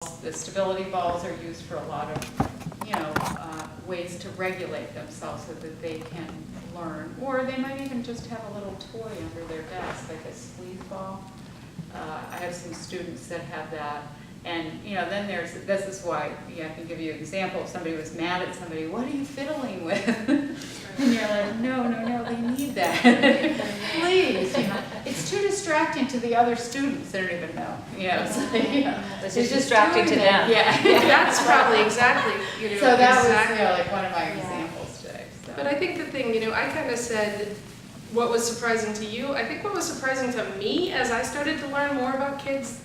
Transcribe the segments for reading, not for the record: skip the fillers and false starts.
The stability balls are used for a lot of, ways to regulate themselves so that they can learn. Or they might even just have a little toy under their desk, like a squeeze ball. I have some students that have that. And, then this is why, I can give you an example. If somebody was mad at somebody, what are you fiddling with? And you're like, no, they need that. Please, it's too distracting to the other students. They don't even know. It's just distracting to them. Yeah. That's probably exactly, So that exactly. was, like one of my examples today. So. But I think the thing, I kind of said what was surprising to you. I think what was surprising to me as I started to learn more about kids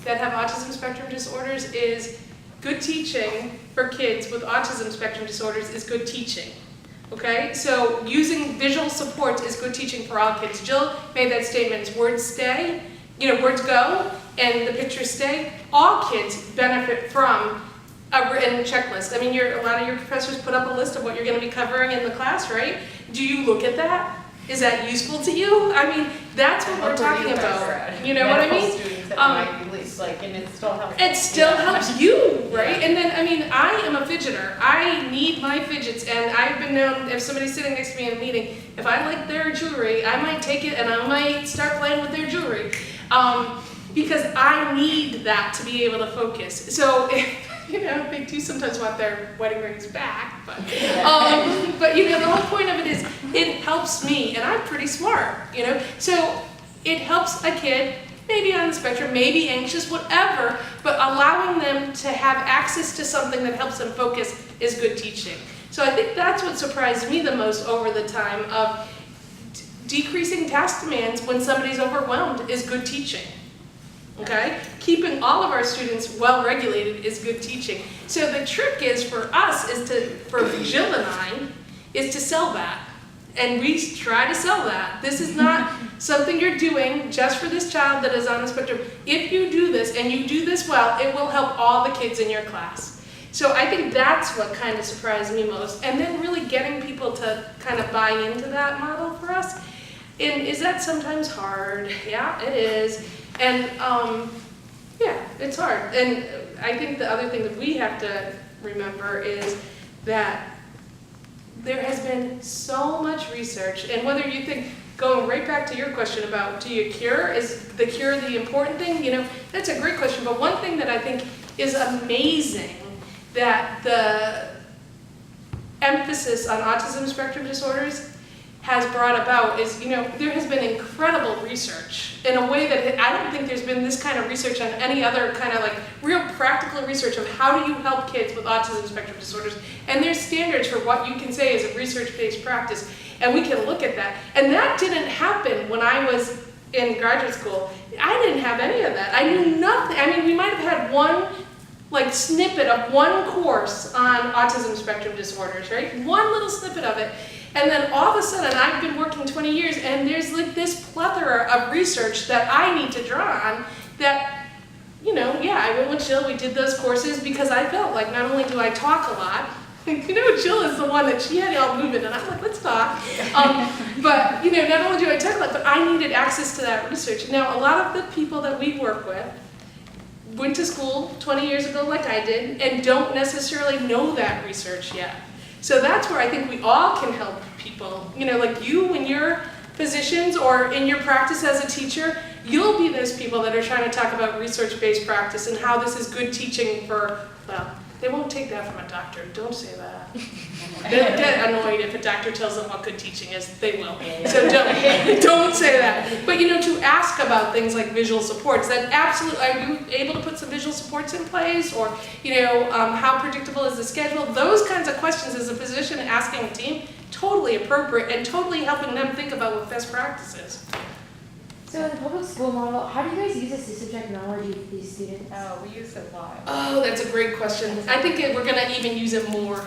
that have autism spectrum disorders is good teaching for kids with autism spectrum disorders is good teaching. Okay, so using visual support is good teaching for all kids. Jill made that statement, words stay, words go, and the pictures stay. All kids benefit from a written checklist. I mean, a lot of your professors put up a list of what you're going to be covering in the class, right? Do you look at that? Is that useful to you? I mean, that's what we're talking about. You know what I mean? And it still helps. It still helps you, right? And then, I am a fidgeter. I need my fidgets, and I've been known, if somebody's sitting next to me in a meeting, if I like their jewelry, I might take it and I might start playing with their jewelry. Because I need that to be able to focus. So, they do sometimes want their wedding rings back, but the whole point of it is it helps me, and I'm pretty smart, So it helps a kid, maybe on the spectrum, maybe anxious, whatever, but allowing them to have access to something that helps them focus is good teaching. So I think that's what surprised me the most over the time of decreasing task demands when somebody's overwhelmed is good teaching. Okay? Keeping all of our students well regulated is good teaching. So the trick is for us for Jill and I, is to sell that. And we try to sell that. This is not something you're doing just for this child that is on the spectrum. If you do this and you do this well, it will help all the kids in your class. So I think that's what kind of surprised me most. And then really getting people to kind of buy into that model for us. And is that sometimes hard? Yeah, it is. And it's hard. And I think the other thing that we have to remember is that there has been so much research, and whether you think, going right back to your question about do you cure, is the cure the important thing? That's a great question, but one thing that I think is amazing that the emphasis on autism spectrum disorders has brought about is, there has been incredible research in a way that I don't think there's been this kind of research on any other kind of real practical research of how do you help kids with autism spectrum disorders. And there's standards for what you can say is a research-based practice, and we can look at that. And that didn't happen when I was in graduate school. I didn't have any of that. I knew nothing. We might have had one snippet of one course on autism spectrum disorders, right? One little snippet of it. And then all of a sudden, I've been working 20 years, and there's this plethora of research that I need to draw on that, I went with Jill, we did those courses because I felt like not only do I talk a lot, Jill is the one that she had it all moving, and I'm like, let's talk. But, not only do I talk a lot, but I needed access to that research. Now, a lot of the people that we work with went to school 20 years ago like I did, and don't necessarily know that research yet. So that's where I think we all can help people. Like you in your positions or in your practice as a teacher, you'll be those people that are trying to talk about research-based practice and how this is good teaching for, they won't take that from a doctor. Don't say that. They'll get annoyed if a doctor tells them what good teaching is. They will. So don't say that. But to ask about things like visual supports, that absolutely, are you able to put some visual supports in place? Or, how predictable is the schedule? Those kinds of questions as a physician asking a team, totally appropriate and totally helping them think about what best practice is. So in the public school model, how do you guys use assistive technology for these students? Oh, we use it a lot. Oh, that's a great question. I think we're going to even use it more.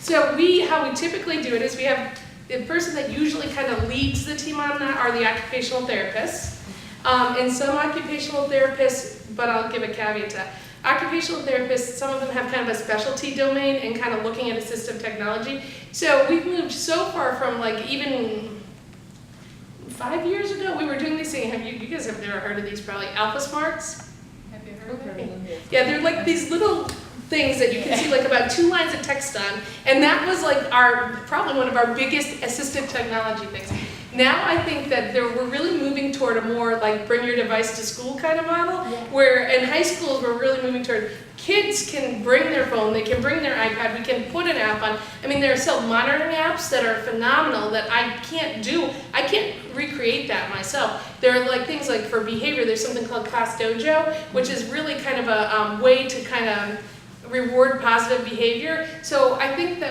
So how we typically do it is we have the person that usually kind of leads the team on that are the occupational therapists. And some occupational therapists, but I'll give a caveat to that. Occupational therapists, some of them have kind of a specialty domain and kind of looking at assistive technology. So we've moved so far from even 5 years ago, we were doing these things. You guys have never heard of these probably, Alpha Smarts? Have you heard? Yeah, they're like these little things that you can see like about 2 lines of text on, and that was like probably one of our biggest assistive technology things. Now I think that we're really moving toward a more like bring your device to school kind of model, where in high schools we're really moving toward kids can bring their phone, they can bring their iPad, we can put an app on. I mean, there are self-monitoring apps that are phenomenal that I can't do. I can't recreate that myself. There are like things like for behavior, there's something called Class Dojo, which is really kind of a way to kind of reward positive behavior. So I think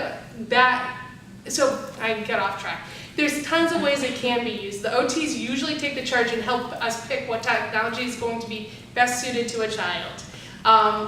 so I get off track. There's tons of ways it can be used. The OTs usually take the charge and help us pick what technology is going to be best suited to a child.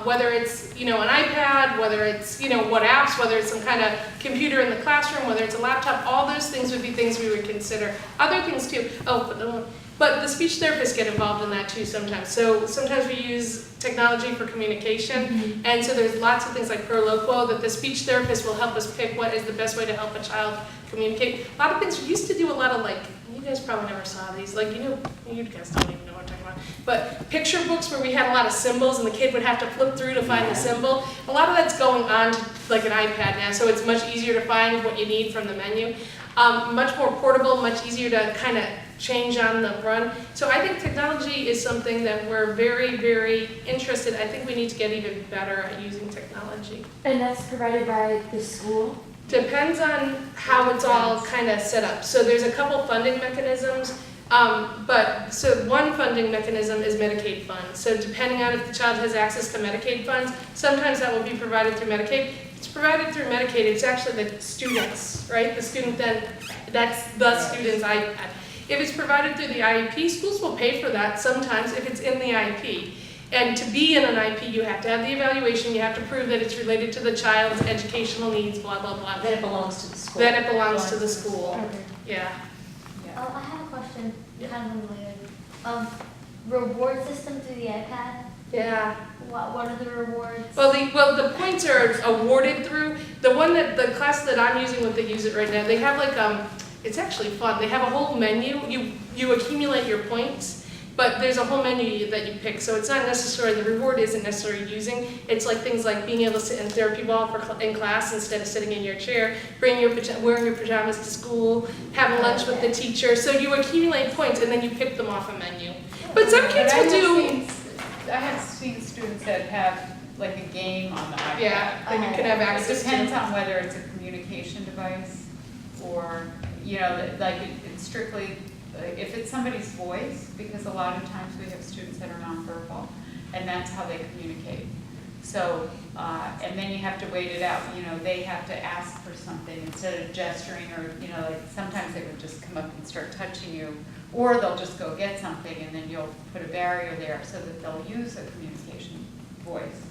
Whether it's, an iPad, whether it's, what apps, whether it's some kind of computer in the classroom, whether it's a laptop, all those things would be things we would consider. Other things too. But the speech therapists get involved in that too sometimes. So sometimes we use technology for communication, and so there's lots of things like ProLoquo that the speech therapist will help us pick what is the best way to help a child communicate. A lot of things, we used to do a lot of like, you guys probably never saw these, like, you guys don't even know what I'm talking about, but picture books where we had a lot of symbols and the kid would have to flip through to find the symbol. A lot of that's going on to like an iPad now, so it's much easier to find what you need from the menu. Much more portable, much easier to kind of change on the run. So I think technology is something that we're very, very interested. I think we need to get even better at using technology. And that's provided by the school? Depends on how it's all kind of set up. So there's a couple funding mechanisms, so one funding mechanism is Medicaid funds. So depending on if the child has access to Medicaid funds, sometimes that will be provided through Medicaid. If it's provided through Medicaid, it's actually the students, right? The student then, that's the student's iPad. If it's provided through the IEP, schools will pay for that sometimes if it's in the IEP. And to be in an IEP, you have to have the evaluation, you have to prove that it's related to the child's educational needs, blah, blah, blah. Then it belongs to the school. Then it belongs to the school. Okay. Yeah. I have a question, kind of unrelated. Reward system through the iPad? Yeah. What are the rewards? Well, the points are awarded through, the class that I'm using with, they use it right now, they have like, it's actually fun. They have a whole menu, you accumulate your points, but there's a whole menu that you pick, so it's not necessarily, the reward isn't necessarily using, it's like things like being able to sit in therapy ball in class instead of sitting in your chair, wearing your pajamas to school, having lunch with the teacher, so you accumulate points and then you pick them off a menu. But some kids will do... I have seen students that have like a game on the iPad. Yeah, then you can have access It to depends on whether it's a communication device or, like it's strictly, if it's somebody's voice, because a lot of times we have students that are nonverbal, and that's how they communicate. So, and then you have to wait it out, they have to ask for something instead of gesturing or, like sometimes they would just come up and start touching you, or they'll just go get something and then you'll put a barrier there so that they'll use a communication voice,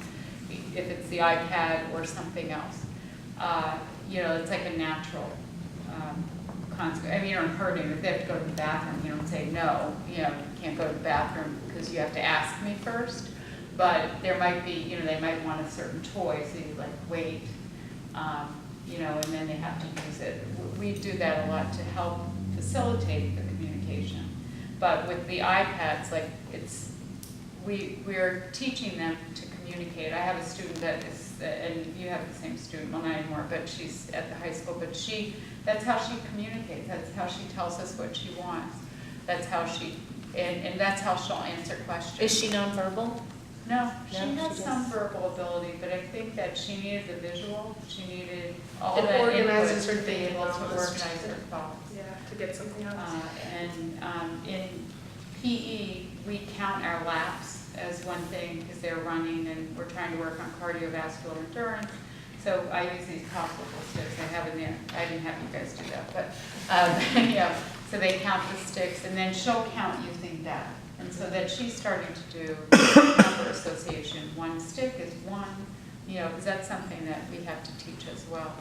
if it's the iPad or something else. It's like a natural concept. I mean, you don't hurt them. If they have to go to the bathroom, you don't say no, you can't go to the bathroom because you have to ask me first. But there might be, they might want a certain toy, so you like wait, and then they have to use it. We do that a lot to help facilitate the communication. But with the iPads, like we're teaching them to communicate. I have a student that is, and you have the same student, well not anymore, but she's at the high school, but that's how she communicates. That's how she tells us what she wants. That's how and that's how she'll answer questions. Is she nonverbal? No, she No, has she some verbal ability, but I think that she needed the visual, she needed all It that organizes input her to be thinking able to almost. organize her thoughts. Yeah, to get something else. And in PE, we count our laps as one thing because they're running and we're trying to work on cardiovascular endurance. So I use these popsicle sticks I have in there. I didn't have you guys do that, but so they count the sticks and then she'll count using that. And so that she's starting to do number association. One stick is one, because that's something that we have to teach as well.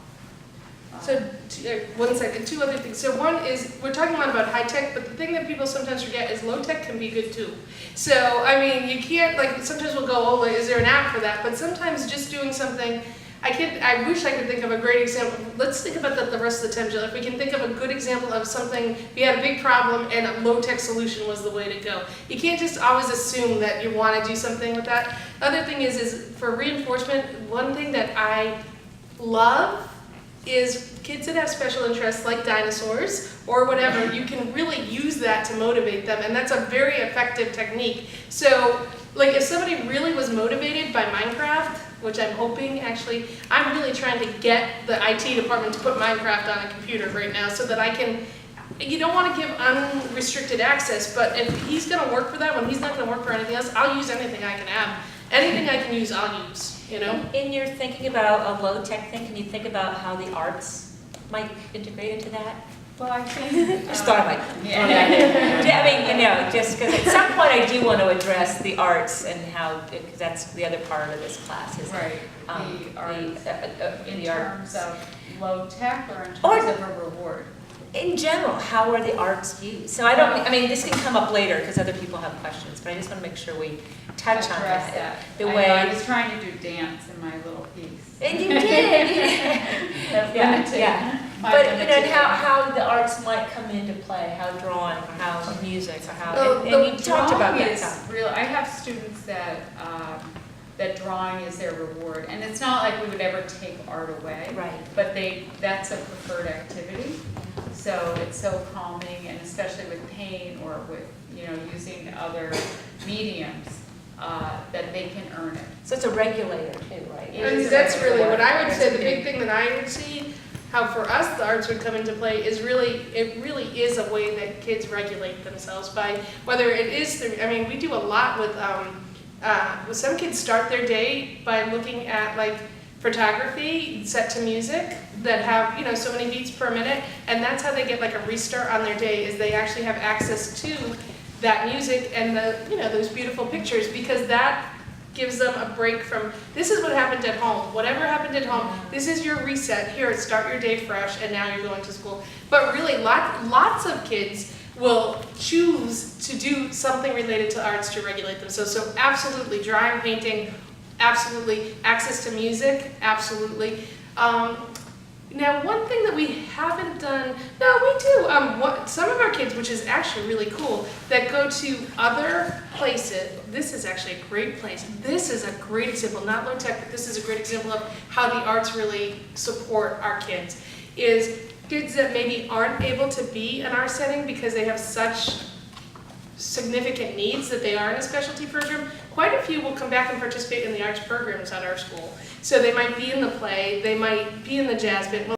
So, 1 second, 2 other things. So one is, we're talking a lot about high tech, but the thing that people sometimes forget is low tech can be good too. So, I mean, you can't, like, sometimes we'll go, oh, is there an app for that? But sometimes just doing something, I wish I could think of a great example. Let's think about that the rest of the time, Jill. If we can think of a good example of something, we had a big problem and a low-tech solution was the way to go. You can't just always assume that you want to do something with that. The other thing is for reinforcement, one thing that I love is kids that have special interests like dinosaurs or whatever, you can really use that to motivate them, and that's a very effective technique. So, like if somebody really was motivated by Minecraft, which I'm hoping actually, I'm really trying to get the IT department to put Minecraft on a computer right now so that I can, you don't want to give unrestricted access, but if he's going to work for that, when he's not going to work for anything else, I'll use anything I can have. Anything I can use, I'll use, you know? In your thinking about a low-tech thing, can you think about how the arts might integrate into that? Well, I think. Just thought I might. Yeah. I mean, you know, just because at some point I do want to address the arts and how, because that's the other part of this class is Right, the arts, in terms of low tech or in terms of a reward? in general, how are the arts used? So I mean, this can come up later because other people have questions, but I just want to make sure we touch on Address that. The way. I was trying to do dance in my little piece. And you did. Yeah. But you know, and how the arts might come into play, how drawing, or how music, or how, and you talked about Drawing that. is real. I have students that, that drawing is their reward, and it's not like we would ever take art away. Right. But that's a preferred activity, so it's so calming, and especially with paint or with, you know, using other mediums, that they can earn it. So it's a regulator too, right? It And is a that's really regular what I would art. say, the big thing that I would see, how for us the arts would come into play is really, it really is a way that kids regulate themselves by, whether it is through, I mean, we do a lot with some kids start their day by looking at like photography set to music that have, you know, so many beats per minute, and that's how they get like a restart on their day, is they actually have access to that music and the, you know, those beautiful pictures, because that gives them a break from, this is what happened at home, whatever happened at home, this is your reset, here, start your day fresh, and now you're going to school. But really, lots of kids will choose to do something related to arts to regulate themselves. So absolutely, drawing, painting, absolutely, access to music, absolutely. Now, one thing that we haven't done, no, we do. Some of our kids, which is actually really cool, that go to other places. This is actually a great place. This is a great example, not low tech, but this is a great example of how the arts really support our kids. Is kids that maybe aren't able to be in our setting because they have such significant needs that they are in a specialty program, quite a few will come back and participate in the arts programs at our school. So they might be in the play, they might be in the jazz band.